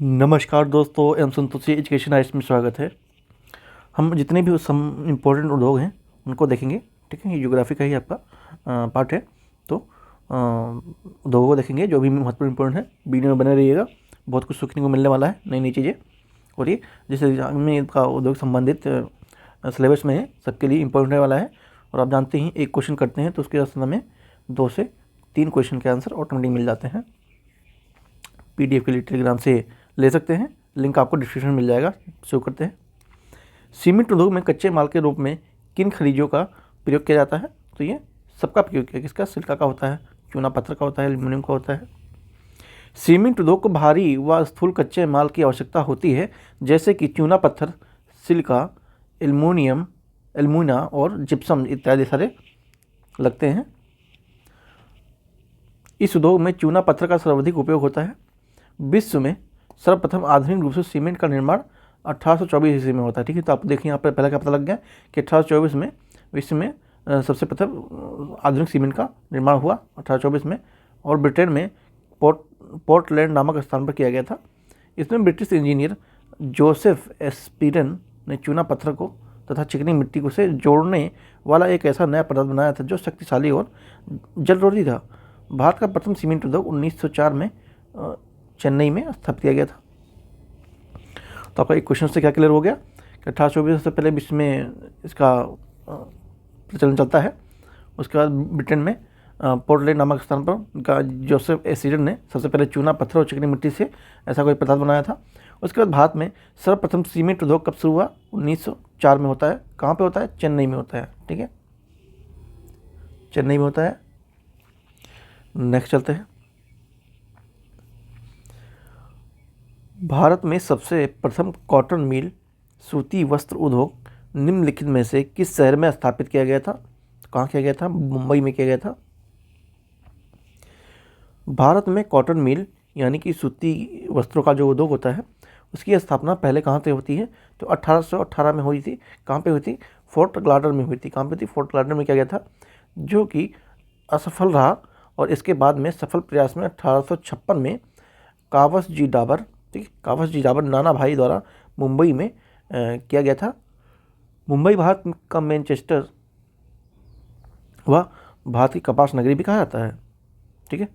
नमस्कार दोस्तों, M Santoshi education Heights में स्वागत है। हम जितने भी सम इम्पोर्टेंट उद्योग हैं उनको देखेंगे। ठीक है, ये ज्योग्राफी का ही आपका पार्ट है। तो उद्योगों को देखेंगे जो भी महत्वपूर्ण इम्पोर्टेंट है। वीडियो में बने रहिएगा, बहुत कुछ सीखने को मिलने वाला है, नई नई चीज़ें। और ये जिस एग्जाम में इनका उद्योग संबंधित सिलेबस में है, सबके लिए इम्पोर्टेंट वाला है। और आप जानते ही एक क्वेश्चन करते हैं तो उसके आंसर में 2 से 3 क्वेश्चन के आंसर ऑटोमेटिक मिल जाते हैं। PDF के लिए टेलीग्राम से ले सकते हैं, लिंक आपको डिस्क्रिप्शन में मिल जाएगा। शुरू करते हैं। सीमेंट उद्योग में कच्चे माल के रूप में किन खनिजों का प्रयोग किया जाता है? तो ये सबका प्रयोग किया, किसका? सिलिका का होता है, चूना पत्थर का होता है, एल्यूमिनियम का होता है। सीमेंट उद्योग को भारी व स्थूल कच्चे माल की आवश्यकता होती है, जैसे कि चूना पत्थर, सिलिका, एल्यूमिनियम, एल्यूमिना और जिप्सम इत्यादि सारे लगते हैं। इस उद्योग में चूना पत्थर का सर्वाधिक उपयोग होता है। विश्व में सर्वप्रथम आधुनिक रूप से सीमेंट का निर्माण 1824 ईस्वी में होता है। ठीक है, तो आप देखिए यहाँ पर पहले क्या पता लग गया कि 1824 में विश्व में सबसे प्रथम आधुनिक सीमेंट का निर्माण हुआ 1824 में। और ब्रिटेन में पोर्टलैंड नामक स्थान पर किया गया था। इसमें ब्रिटिश इंजीनियर जोसेफ एस्पिरन ने चूना पत्थर को तथा चिकनी मिट्टी को से जोड़ने वाला एक ऐसा नया पदार्थ बनाया था जो शक्तिशाली और जलरोधी था। भारत का प्रथम सीमेंट उद्योग 1904 में चेन्नई में स्थापित किया गया था। तो आपका एक क्वेश्चन से क्या क्लियर हो गया कि 1824 से पहले विश्व में इसका प्रचलन चलता है। उसके बाद ब्रिटेन में पोर्टलैंड नामक स्थान पर उनका जोसेफ एसिडन ने सबसे पहले चूना पत्थर और चिकनी मिट्टी से ऐसा कोई पदार्थ बनाया था। उसके बाद भारत में सर्वप्रथम सीमेंट उद्योग कब शुरू हुआ? 1904 में होता है। कहाँ पे होता है? चेन्नई में होता है। ठीक है, चेन्नई में होता है। नेक्स्ट चलते हैं। भारत में सबसे प्रथम कॉटन मिल सूती वस्त्र उद्योग निम्नलिखित में से किस शहर में स्थापित किया गया था? कहाँ किया गया था? मुंबई में किया गया था। भारत में कॉटन मिल यानी कि सूती वस्त्रों का जो उद्योग होता है उसकी स्थापना पहले कहाँ से होती है? तो 1818 में हुई थी। कहाँ पे हुई थी? फोर्ट ग्लाडर में हुई थी। कहाँ पे थी? फोर्ट ग्लाडर में किया गया था, जो कि असफल रहा। और इसके बाद में सफल प्रयास में 1856 में कावस जी डाबर, ठीक, कावस जी डाबर नाना भाई द्वारा मुंबई में किया गया था। मुंबई भारत का मैनचेस्टर व भारत की कपास नगरी भी कहा जाता है। ठीक है,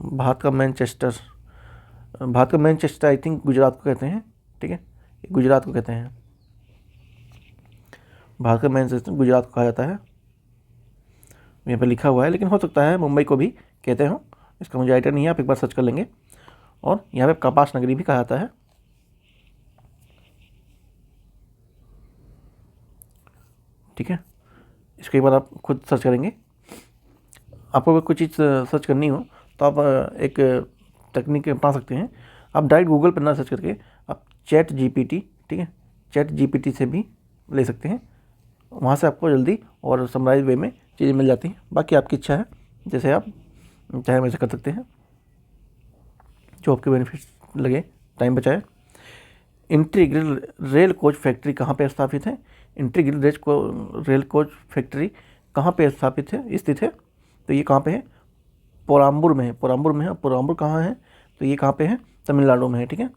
भारत का मैनचेस्टर आई थिंक गुजरात को कहते हैं। ठीक है, गुजरात को कहते हैं। भारत का मैनचेस्टर गुजरात को कहा जाता है, यहाँ पे लिखा हुआ है, लेकिन हो सकता है मुंबई को भी कहते हो, इसका मुझे आइडिया नहीं है। आप एक बार सर्च कर लेंगे। और यहाँ पे कपास नगरी भी कहा जाता है। ठीक है, इसको एक बार आप खुद सर्च करेंगे। आपको अगर कोई चीज़ सर्च करनी हो तो आप एक तकनीक अपना सकते हैं। आप डायरेक्ट गूगल पर ना सर्च करके आप ChatGPT, ठीक है, ChatGPT से भी ले सकते हैं। वहाँ से आपको जल्दी और समराइज वे में चीज़ें मिल जाती हैं। बाकी आपकी इच्छा है, जैसे आप चाहे वैसे कर सकते हैं, जो आपके बेनिफिट लगे, टाइम बचाए। इंटीग्रल रेल कोच फैक्ट्री कहाँ पे स्थापित है? इंटीग्रल रेल कोच फैक्ट्री कहाँ पे स्थापित है, स्थित है? तो ये कहाँ पे है? पोराम्बूर में है। पोराम्बूर कहाँ है? तो ये कहाँ पे है? तमिलनाडु में है। ठीक है,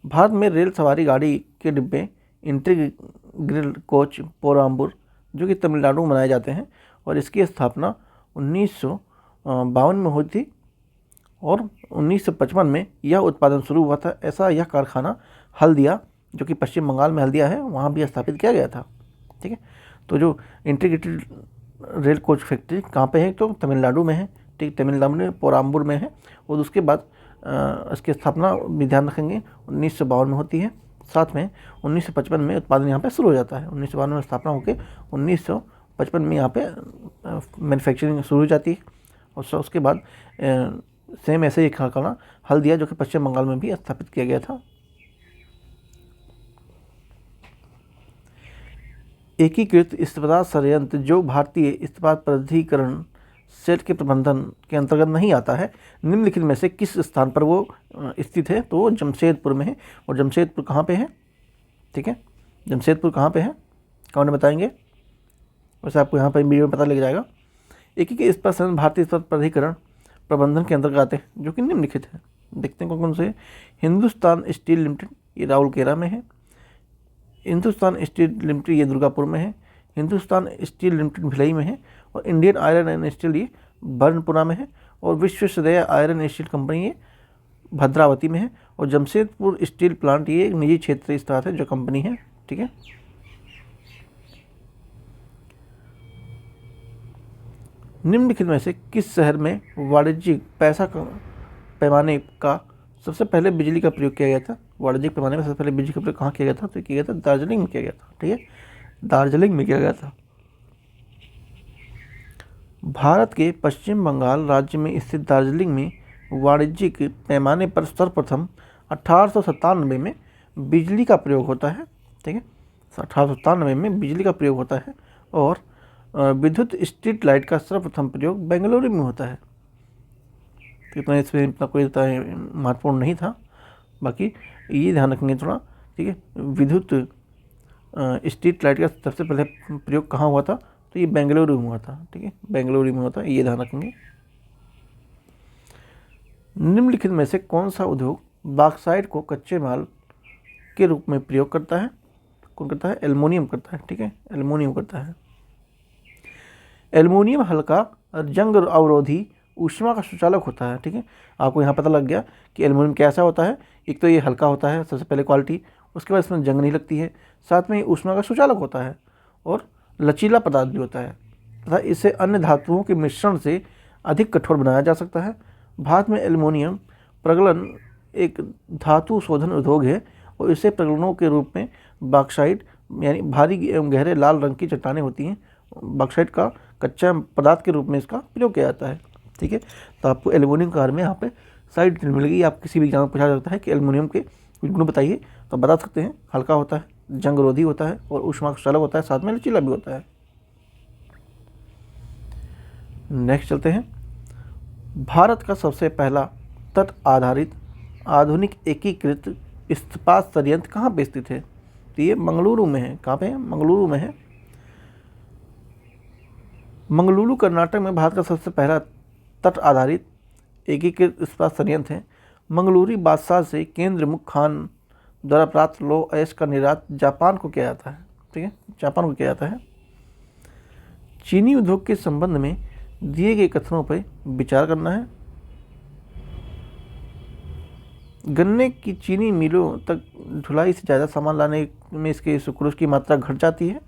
भारत में रेल सवारी गाड़ी के डिब्बे इंटीग्रल कोच पोराम्बूर, जो कि तमिलनाडु में बनाए जाते हैं, और इसकी स्थापना 1952 में हुई थी। और 1955 में यह उत्पादन शुरू हुआ था। ऐसा यह कारखाना हल्दिया, जो कि पश्चिम बंगाल में हल्दिया है, वहाँ भी स्थापित किया गया था। ठीक है, तो जो इंटीग्रेटेड रेल कोच फैक्ट्री कहाँ पे है? तो तमिलनाडु में है। ठीक, तमिलनाडु में पोराम्बूर में है। और उसके बाद इसकी स्थापना भी ध्यान रखेंगे 1952 में होती है। साथ में 1955 में उत्पादन यहाँ पे शुरू हो जाता है। 1952 में स्थापना होकर 1955 में यहाँ पे मैन्युफैक्चरिंग शुरू हो जाती है। और उसके बाद सेम ऐसे ही कारखाना हल्दिया, जो कि पश्चिम बंगाल में भी स्थापित किया गया था। एकीकृत इस्पात संयंत्र जो भारतीय इस्पात प्राधिकरण सेट के प्रबंधन के अंतर्गत नहीं आता है, निम्नलिखित में से किस स्थान पर वो स्थित है? तो वो जमशेदपुर में है। और जमशेदपुर कहाँ पे है? ठीक है, जमशेदपुर कहाँ पे है? कौन बताएंगे? वैसे आपको यहाँ पर वीडियो में पता लग जाएगा। एकीकृत इस्पात संयंत्र भारतीय इस्पात प्राधिकरण प्रबंधन के अंतर्गत आते हैं, जो कि निम्नलिखित है। देखते हैं कौन कौन से। हिंदुस्तान स्टील लिमिटेड, ये राउरकेला में है। हिंदुस्तान स्टील लिमिटेड, ये दुर्गापुर में है। हिंदुस्तान स्टील लिमिटेड भिलाई में है। और इंडियन आयरन एंड स्टील, ये बर्नपुरा में है। और विश्वेश्वरैया आयरन स्टील कंपनी, ये भद्रावती में है। और जमशेदपुर स्टील प्लांट, ये एक निजी क्षेत्र स्टार्ट है जो कंपनी है। ठीक है। निम्नलिखित में से किस शहर में वाणिज्यिक पैमाने का सबसे पहले बिजली का प्रयोग किया गया था? वाणिज्यिक पैमाने में सबसे पहले बिजली का प्रयोग कहाँ किया गया था? तो किया गया था दार्जिलिंग में किया गया था। ठीक है, दार्जिलिंग में किया गया था। भारत के पश्चिम बंगाल राज्य में स्थित दार्जिलिंग में वाणिज्यिक पैमाने पर सर्वप्रथम 1897 में बिजली का प्रयोग होता है। ठीक है, 1897 में बिजली का प्रयोग होता है। और विद्युत स्ट्रीट लाइट का सर्वप्रथम प्रयोग बेंगलुरु में होता है। इतना इसमें इतना कोई महत्वपूर्ण नहीं था, बाकी ये ध्यान रखेंगे थोड़ा। ठीक है, विद्युत स्ट्रीट लाइट का सबसे पहले प्रयोग कहाँ हुआ था? तो ये बेंगलुरु में हुआ था। ठीक है, बेंगलुरु में हुआ था, ये ध्यान रखेंगे। निम्नलिखित में से कौन सा उद्योग बॉक्साइट को कच्चे माल के रूप में प्रयोग करता है? कौन करता है? एल्युमिनियम करता है। ठीक है, एल्युमिनियम करता है। एल्युमिनियम हल्का जंग अवरोधी ऊष्मा का सुचालक होता है। ठीक है, आपको यहाँ पता लग गया कि एल्युमिनियम कैसा होता है। एक तो ये हल्का होता है, सबसे पहले क्वालिटी, उसके बाद इसमें जंग नहीं लगती है, साथ में ये ऊष्मा का सुचालक होता है और लचीला पदार्थ भी होता है तथा इसे अन्य धातुओं के मिश्रण से अधिक कठोर बनाया जा सकता है। भारत में एल्युमिनियम प्रगलन एक धातु शोधन उद्योग है और इसे प्रगलनों के रूप में बॉक्साइट, यानी भारी एवं गहरे लाल रंग की चट्टानें होती हैं, बॉक्साइट का कच्चा पदार्थ के रूप में इसका प्रयोग किया जाता है। ठीक है, तो आपको एल्युमिनियम के बारे में यहाँ पे साइड मिलेगी। आप किसी भी एग्जाम में पूछा जाता है कि एल्युमिनियम के गुण बताइए, तो बता सकते हैं हल्का होता है, जंगरोधी होता है और ऊष्मा का सुचालक होता है, साथ में लचीला भी होता है। नेक्स्ट चलते हैं। भारत का सबसे पहला तट आधारित आधुनिक एकीकृत इस्पात संयंत्र कहाँ पे स्थित है? तो ये मंगलुरु में है। कहाँ पे है? मंगलुरु में है। मंगलुरु कर्नाटक में भारत का सबसे पहला तट आधारित एकीकृत इस्पात संयंत्र है। मंगलूरी बादशाह से केंद्र मुख खान द्वारा प्राप्त लौह अयस्क का निर्यात जापान को किया जाता है। ठीक है, जापान को किया जाता है। चीनी उद्योग के संबंध में दिए गए कथनों पर विचार करना है। गन्ने की चीनी मिलों तक ढुलाई से ज़्यादा सामान लाने में इसके सुक्रोज की मात्रा घट जाती है।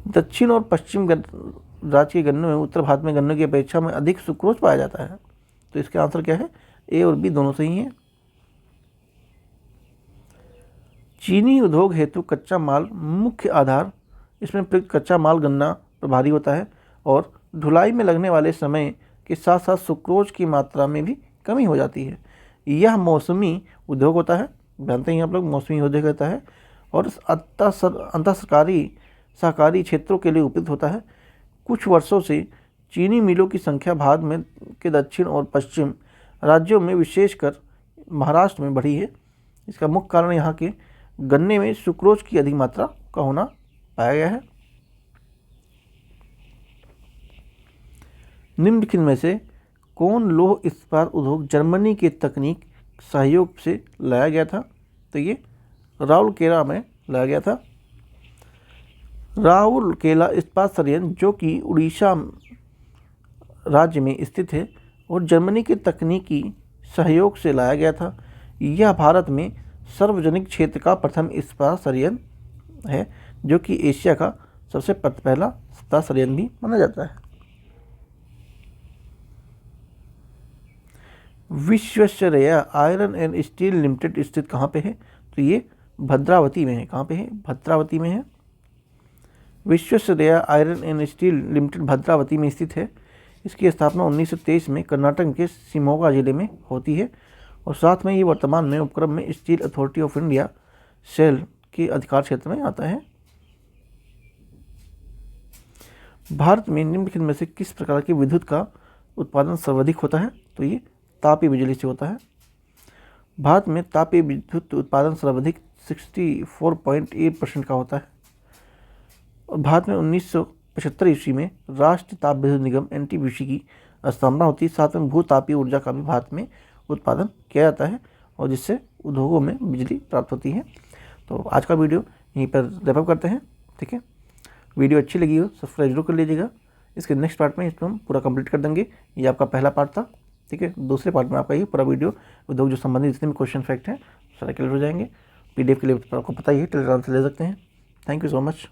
दक्षिण और पश्चिम राज्य के गन्नों में उत्तर भारत में गन्नों की अपेक्षा में अधिक सुक्रोज पाया जाता है। तो इसका आंसर क्या है? ए और बी दोनों सही हैं। चीनी उद्योग हेतु कच्चा माल मुख्य आधार, इसमें प्रयुक्त कच्चा माल गन्ना पर भारी होता है और ढुलाई में लगने वाले समय के साथ साथ सुक्रोज की मात्रा में भी कमी हो जाती है। यह मौसमी उद्योग होता है, जानते हैं आप लोग, मौसमी उद्योग होता है और अंतर सरकारी सहकारी क्षेत्रों के लिए उपयुक्त होता है। कुछ वर्षों से चीनी मिलों की संख्या भारत में के दक्षिण और पश्चिम राज्यों में विशेषकर महाराष्ट्र में बढ़ी है। इसका मुख्य कारण यहाँ के गन्ने में सुक्रोज की अधिक मात्रा का होना पाया गया है। निम्नलिखित में से कौन लौह इस्पात उद्योग जर्मनी के तकनीक सहयोग से लाया गया था? तो ये राउरकेला में लाया गया था। राउरकेला इस्पात संयंत्र जो कि उड़ीसा राज्य में स्थित है और जर्मनी के तकनीकी सहयोग से लाया गया था। यह भारत में सार्वजनिक क्षेत्र का प्रथम इस्पात संयंत्र है जो कि एशिया का सबसे पहला इस्पात संयंत्र भी माना जाता है। Visvesvaraya iron and steel limited स्थित कहाँ पे है? तो ये भद्रावती में है। कहाँ पे है? भद्रावती में है। Visvesvaraya iron and steel limited Bhadravati में स्थित है। इसकी स्थापना 1923 में कर्नाटक के शिमोगा जिले में होती है और साथ में ये वर्तमान में उपक्रम में steel authority of India SAIL के अधिकार क्षेत्र में आता है। भारत में निम्नलिखित में से किस प्रकार की विद्युत का उत्पादन सर्वाधिक होता है? तो ये तापीय बिजली से होता है। भारत में तापीय विद्युत उत्पादन सर्वाधिक 64.8% का होता है और भारत में 1975 ईस्वी में राष्ट्रीय ताप विद्युत निगम NTPC की स्तंभना होती है, साथ में भूतापीय ऊर्जा का भी भारत में उत्पादन किया जाता है और जिससे उद्योगों में बिजली प्राप्त होती है। तो आज का वीडियो यहीं पर रैप अप करते हैं। ठीक है, वीडियो अच्छी लगी हो सब्सक्राइब जरूर कर लीजिएगा। इसके नेक्स्ट पार्ट में इसको हम पूरा कंप्लीट कर देंगे। ये आपका पहला पार्ट था। ठीक है, दूसरे पार्ट में आपका ये पूरा वीडियो उद्योग जो संबंधित जितने भी क्वेश्चन फैक्ट हैं सारे क्लियर हो जाएंगे। PDF के लिए आपको पता ही है, टेलीग्राम से ले सकते हैं। Thank you so much.